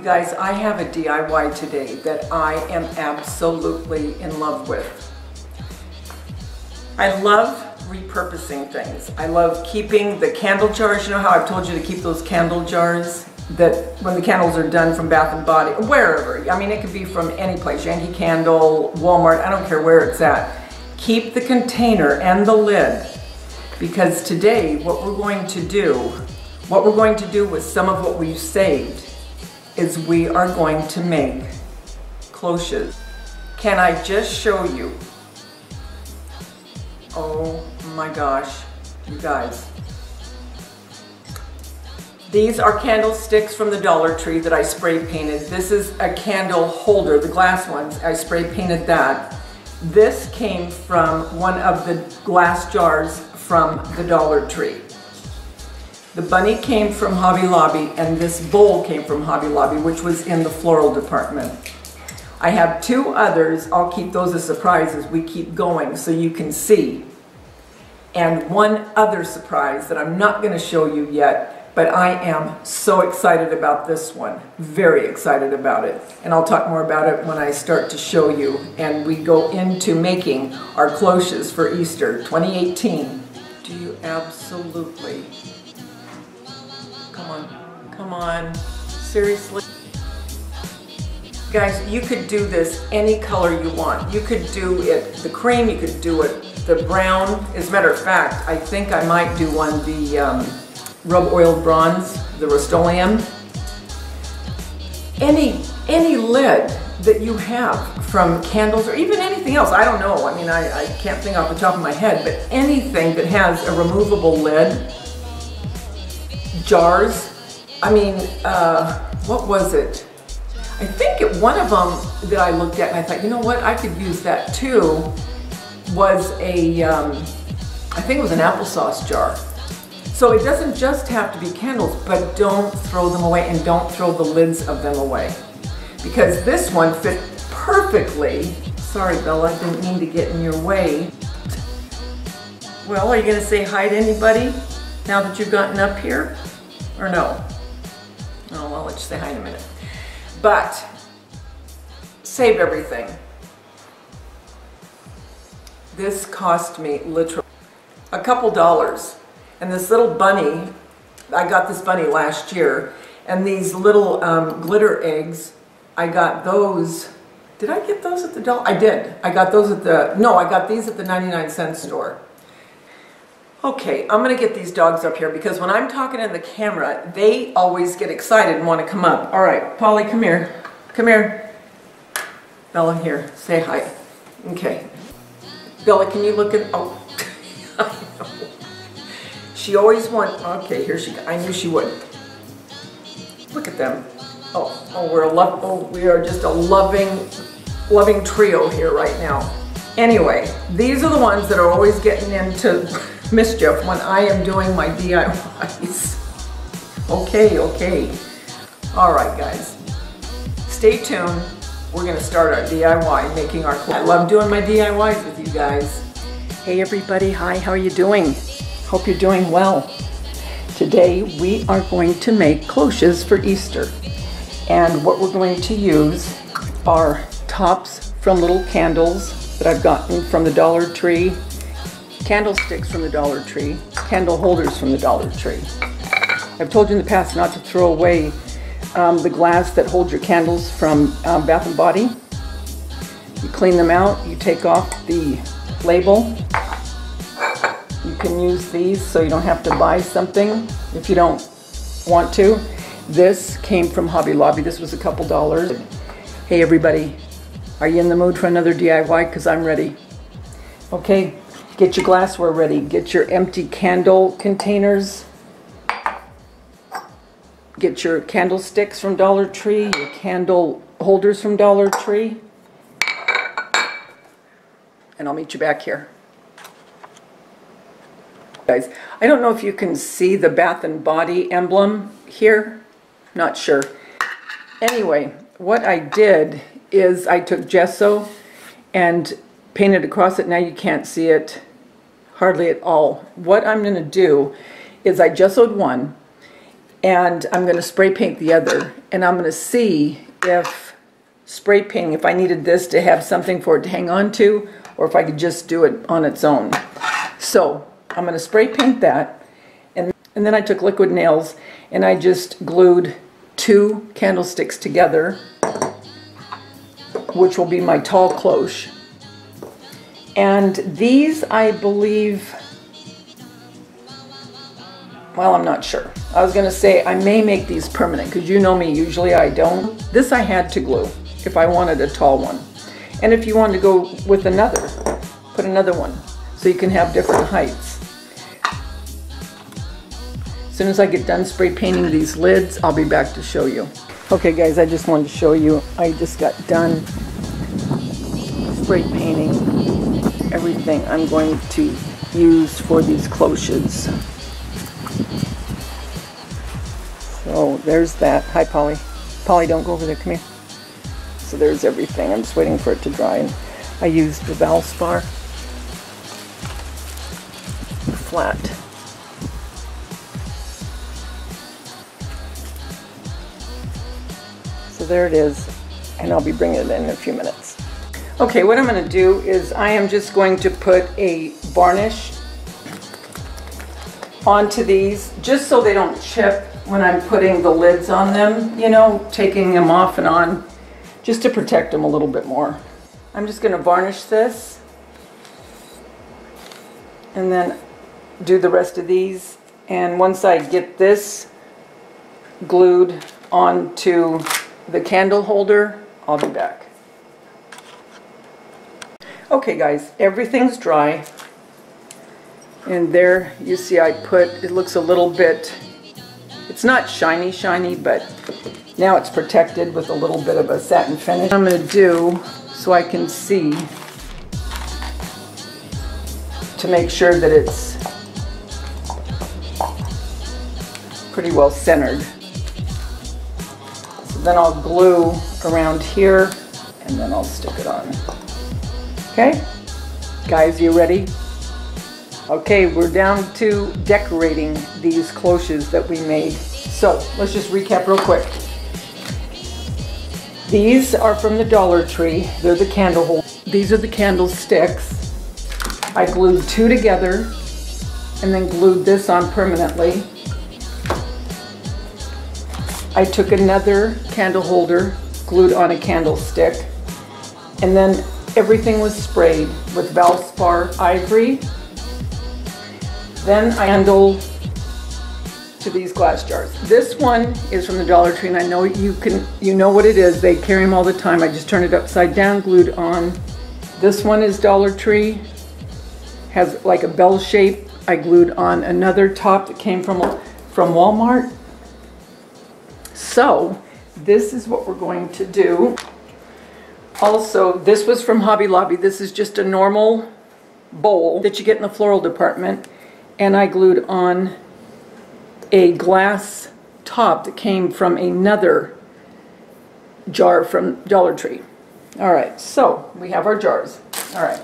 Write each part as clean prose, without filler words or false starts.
guys, I have a DIY today that I am absolutely in love with. I love repurposing things. I love keeping the candle jars. You know how I've told you to keep those candle jars that when the candles are done from Bath and Body, wherever. I mean, it could be from any place, Yankee Candle, Walmart, I don't care where it's at. Keep the container and the lid, because today what we're going to do with some of what we've saved is we are going to make cloches. Can I just show you? Oh my gosh, you guys. These are candlesticks from the Dollar Tree that I spray painted. This is a candle holder, the glass ones. I spray painted that. This came from one of the glass jars from the Dollar Tree. The bunny came from Hobby Lobby, and this bowl came from Hobby Lobby, which was in the floral department. I have two others. I'll keep those a surprise as we keep going so you can see. And one other surprise that I'm not going to show you yet, but I am so excited about this one. Very excited about it. And I'll talk more about it when I start to show you and we go into making our cloches for Easter 2018. Do you absolutely? Come on, seriously? Guys, you could do this any color you want. You could do it the cream, you could do it the brown. As a matter of fact, I think I might do one, the rub oiled bronze, the Rust-Oleum. Any lid that you have from candles or even anything else, I don't know. I mean, I can't think off the top of my head, but anything that has a removable lid, jars. I mean, what was it? I think one of them that I looked at and I thought, you know what, I could use that too, was I think it was an applesauce jar. So it doesn't just have to be candles, but don't throw them away and don't throw the lids of them away. Because this one fit perfectly. Sorry, Bella, I didn't mean to get in your way. Well, are you gonna say hi to anybody now that you've gotten up here? Or no? Oh, well, let's say hi in a minute. But save everything. This cost me literally a couple dollars. And this little bunny, I got this bunny last year, and these little glitter eggs, I got those. Did I get those at the Dollar? I did. I got those at the, no, I got these at the 99-cent store. Okay, I'm gonna get these dogs up here because when I'm talking in the camera, they always get excited and want to come up. All right, Polly, come here. Come here. Bella, here, say hi. Okay. Bella, can you look at, oh, I know. She always wants, okay, here she goes. I knew she would. Look at them. We are just a loving trio here right now. Anyway, these are the ones that are always getting into mischief when I am doing my DIYs. Okay. All right, guys. Stay tuned. We're gonna start our DIY, making our clothes. I love doing my DIYs with you guys. Hey everybody, hi, how are you doing? Hope you're doing well. Today we are going to make cloches for Easter. And what we're going to use are tops from little candles that I've gotten from the Dollar Tree, candlesticks from the Dollar Tree, candle holders from the Dollar Tree. I've told you in the past not to throw away the glass that holds your candles from Bath and Body. You clean them out, you take off the label. You can use these so you don't have to buy something if you don't want to. This came from Hobby Lobby. This was a couple dollars. Hey everybody, are you in the mood for another DIY? Because I'm ready. Okay, get your glassware ready. Get your empty candle containers. Get your candlesticks from Dollar Tree, your candle holders from Dollar Tree. And I'll meet you back here. Guys, I don't know if you can see the Bath and Body emblem here. Not sure. Anyway, what I did is I took gesso and painted across it. Now you can't see it hardly at all. What I'm going to do is I gessoed one, and I'm going to spray paint the other, and I'm going to see if spray painting, if I needed this to have something for it to hang on to, or if I could just do it on its own. So I'm going to spray paint that, and then I took liquid nails and I just glued 2 candlesticks together, which will be my tall cloche. And these, I believe, well, I'm not sure. I was going to say I may make these permanent, because you know me, usually I don't. This I had to glue if I wanted a tall one. And if you wanted to go with another, put another one so you can have different heights. As soon as I get done spray painting these lids, I'll be back to show you. Okay guys, I just wanted to show you, I just got done spray painting everything I'm going to use for these cloches. So there's that. Hi Polly. Polly, don't go over there, come here. So there's everything. I'm just waiting for it to dry. And I used the Valspar flat. So there it is, and I'll be bringing it in a few minutes. Okay, what I'm going to do is I am just going to put a varnish onto these, just so they don't chip when I'm putting the lids on them, you know, taking them off and on, just to protect them a little bit more. I'm just going to varnish this and then do the rest of these, and once I get this glued onto the candle holder, I'll be back. Okay guys, everything's dry, and there you see I put, it looks a little bit, it's not shiny, but now it's protected with a little bit of a satin finish. I'm going to do, so I can see, to make sure that it's pretty well centered. So then I'll glue around here, and then I'll stick it on. Okay? Guys, you ready? Okay, we're down to decorating these cloches that we made. So, let's just recap real quick. These are from the Dollar Tree. They're the candle holders. These are the candlesticks. I glued 2 together and then glued this on permanently. I took another candle holder, glued on a candlestick, and then everything was sprayed with Valspar ivory. Then I handle to these glass jars. This one is from the Dollar Tree, and I know you know what it is. They carry them all the time. I just turned it upside down, glued on. This one is Dollar Tree, has like a bell shape. I glued on another top that came from Walmart. So this is what we're going to do. Also, this was from Hobby Lobby. This is just a normal bowl that you get in the floral department, and I glued on a glass top that came from another jar from Dollar Tree. All right, so we have our jars. All right,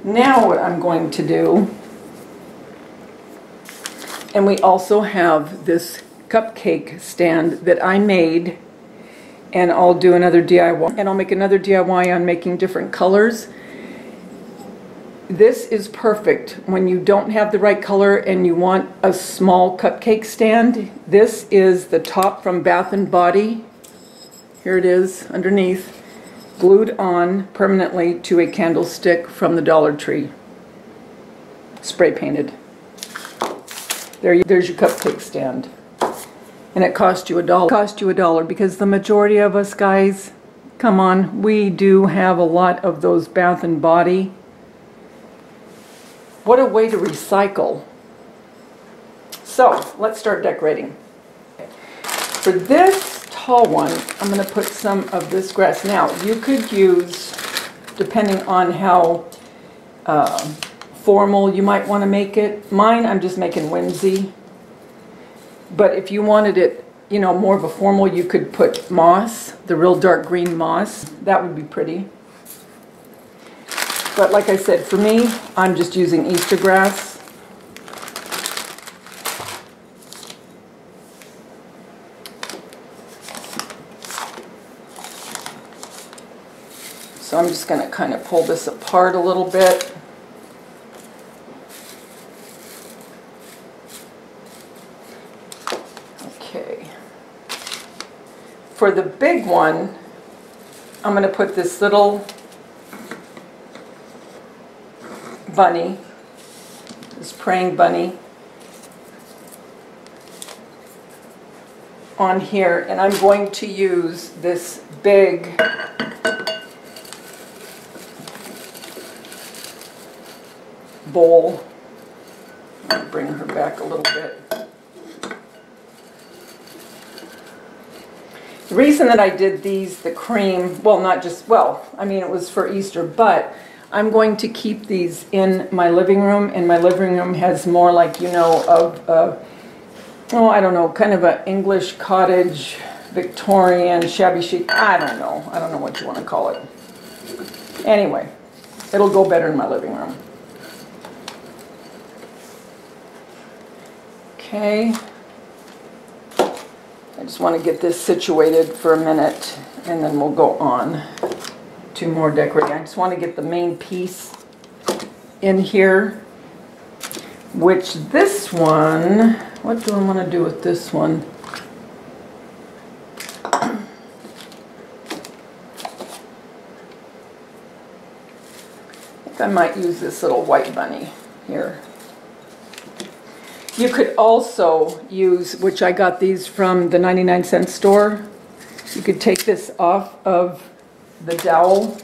now what I'm going to do, and we also have this cupcake stand that I made, and I'll do another DIY, and I'll make another DIY on making different colors. This is perfect when you don't have the right color and you want a small cupcake stand. This is the top from Bath & Body. Here it is underneath, glued on permanently to a candlestick from the Dollar Tree. Spray painted. There's your cupcake stand. And it cost you $1. It cost you $1 because the majority of us guys, come on, we do have a lot of those Bath & Body. What a way to recycle. So, let's start decorating. For this tall one, I'm going to put some of this grass. Now, you could use, depending on how formal you might want to make it. Mine, I'm just making whimsy. But if you wanted it, you know, more of a formal, you could put moss, the real dark green moss. That would be pretty. But like I said, for me, I'm just using Easter grass. So I'm just going to kind of pull this apart a little bit. Okay. For the big one, I'm going to put this little bunny, this praying bunny, on here, and I'm going to use this big bowl. I'll bring her back a little bit. The reason that I did these, the cream, well, not just, well, I mean, it was for Easter, but I'm going to keep these in my living room, and my living room has more like, you know, of, oh, I don't know, kind of an English cottage, Victorian, shabby chic, I don't know what you want to call it. Anyway, it'll go better in my living room. Okay. I just want to get this situated for a minute, and then we'll go on to more decorating. I just want to get the main piece in here, which this one, what do I want to do with this one? I think I might use this little white bunny here. You could also use, which I got these from the 99-cent store, you could take this off of the dowel.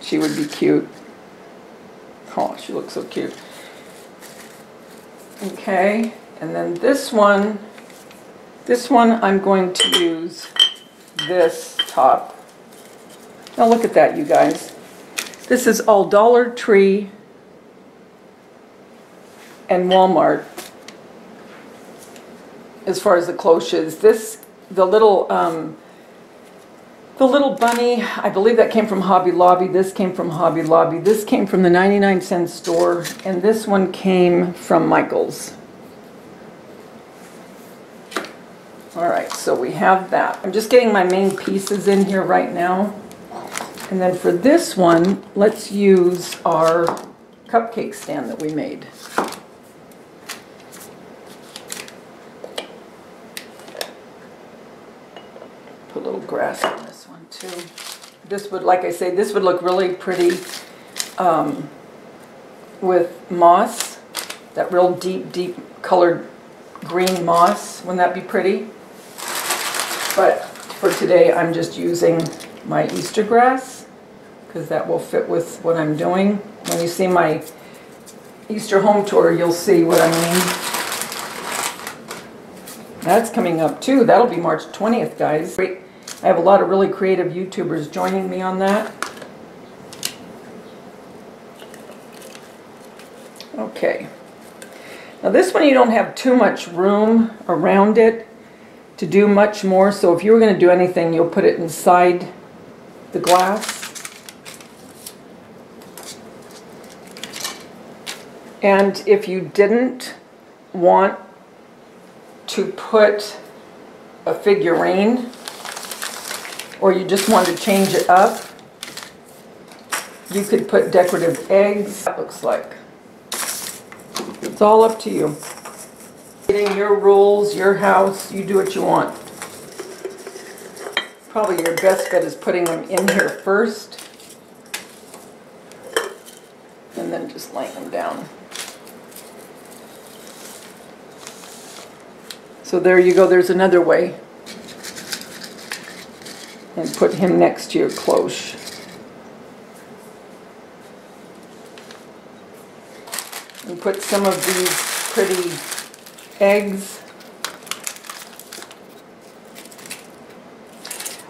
She would be cute. Oh, she looks so cute. Okay, and then this one I'm going to use this top. Now look at that, you guys. This is all Dollar Tree and Walmart as far as the cloches. This, the little bunny, I believe that came from Hobby Lobby. This came from Hobby Lobby. This came from the 99-cent store, and this one came from Michael's. All right, so we have that. I'm just getting my main pieces in here right now. And then for this one, let's use our cupcake stand that we made. Put a little grass on this one too. This would, like I say, this would look really pretty with moss, that real deep colored green moss. Wouldn't that be pretty? But for today, I'm just using my Easter grass because that will fit with what I'm doing. When you see my Easter home tour, you'll see what I mean. That's coming up too. That'll be March 20th, guys. I have a lot of really creative YouTubers joining me on that. Okay. Now this one you don't have too much room around it to do much more, so if you were going to do anything, you'll put it inside the glass. And if you didn't want to put a figurine, or you just want to change it up, you could put decorative eggs. That looks like. It's all up to you. Your rules, your house, you do what you want. Probably your best bet is putting them in here first and then just laying them down. So there you go, there's another way. And put him next to your cloche. And put some of these pretty eggs.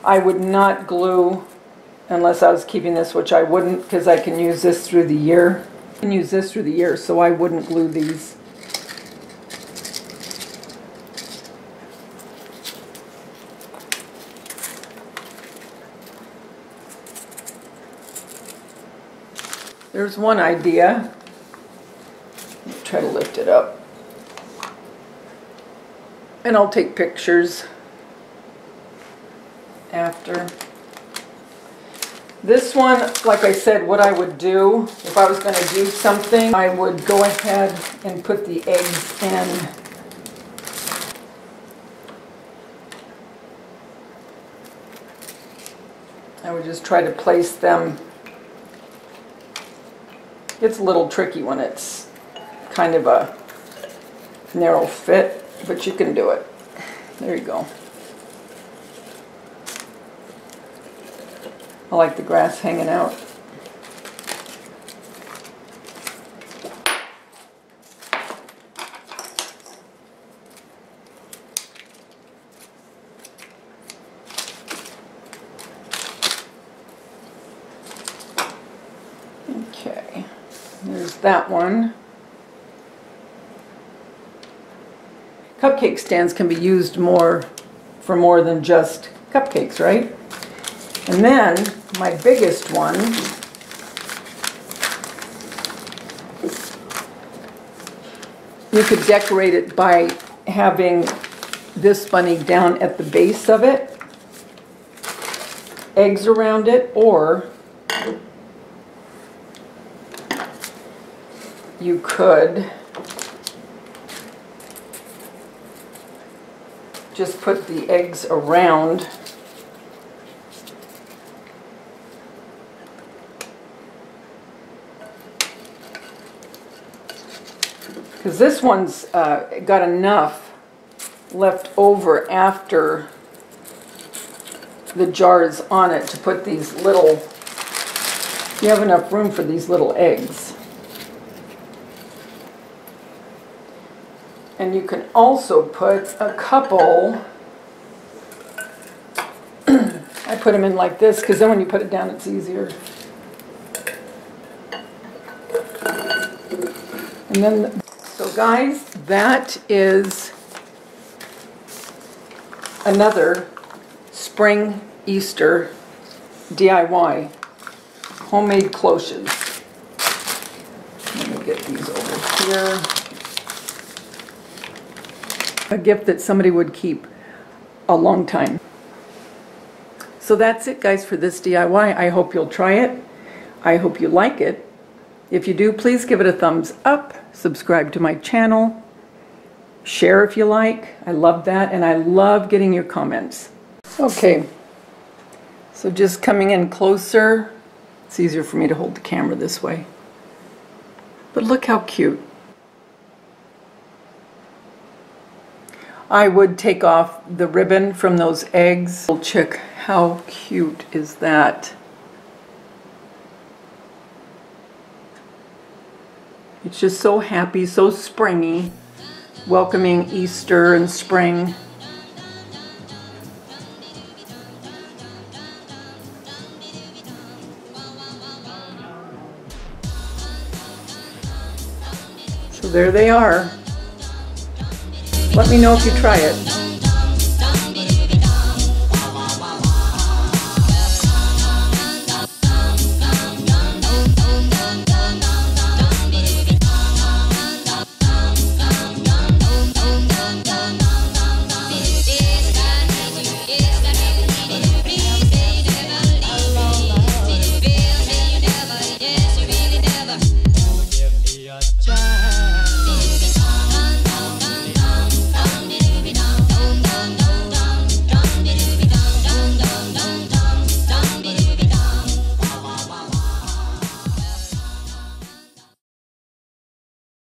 I would not glue unless I was keeping this, which I wouldn't, because I can use this through the year. I can use this through the year, so I wouldn't glue these. There's one idea. I'll try to lift it up. And I'll take pictures after. This one, like I said, what I would do if I was going to do something, I would go ahead and put the eggs in. I would just try to place them. It's a little tricky when it's kind of a narrow fit, but you can do it. There you go. I like the grass hanging out. Okay, there's that one. Cupcake stands can be used for more than just cupcakes, right? And then my biggest one you could decorate it by having this bunny down at the base of it, eggs around it, or you could just put the eggs around because this one's got enough left over after the jar is on it to put these little, you have enough room for these little eggs. And you can also put a couple, I put them in like this because then when you put it down it's easier. And then, so guys, that is another spring Easter DIY, homemade cloches. Let me get these over here. A gift that somebody would keep a long time. So that's it, guys, for this DIY. I hope you'll try it. I hope you like it. If you do, please give it a thumbs up, subscribe to my channel, share if you like. I love that, and I love getting your comments. Okay, so just coming in closer. It's easier for me to hold the camera this way. But look how cute. I would take off the ribbon from those eggs. Little chick, how cute is that? It's just so happy, so springy, welcoming Easter and spring. So there they are. Let me know if you try it.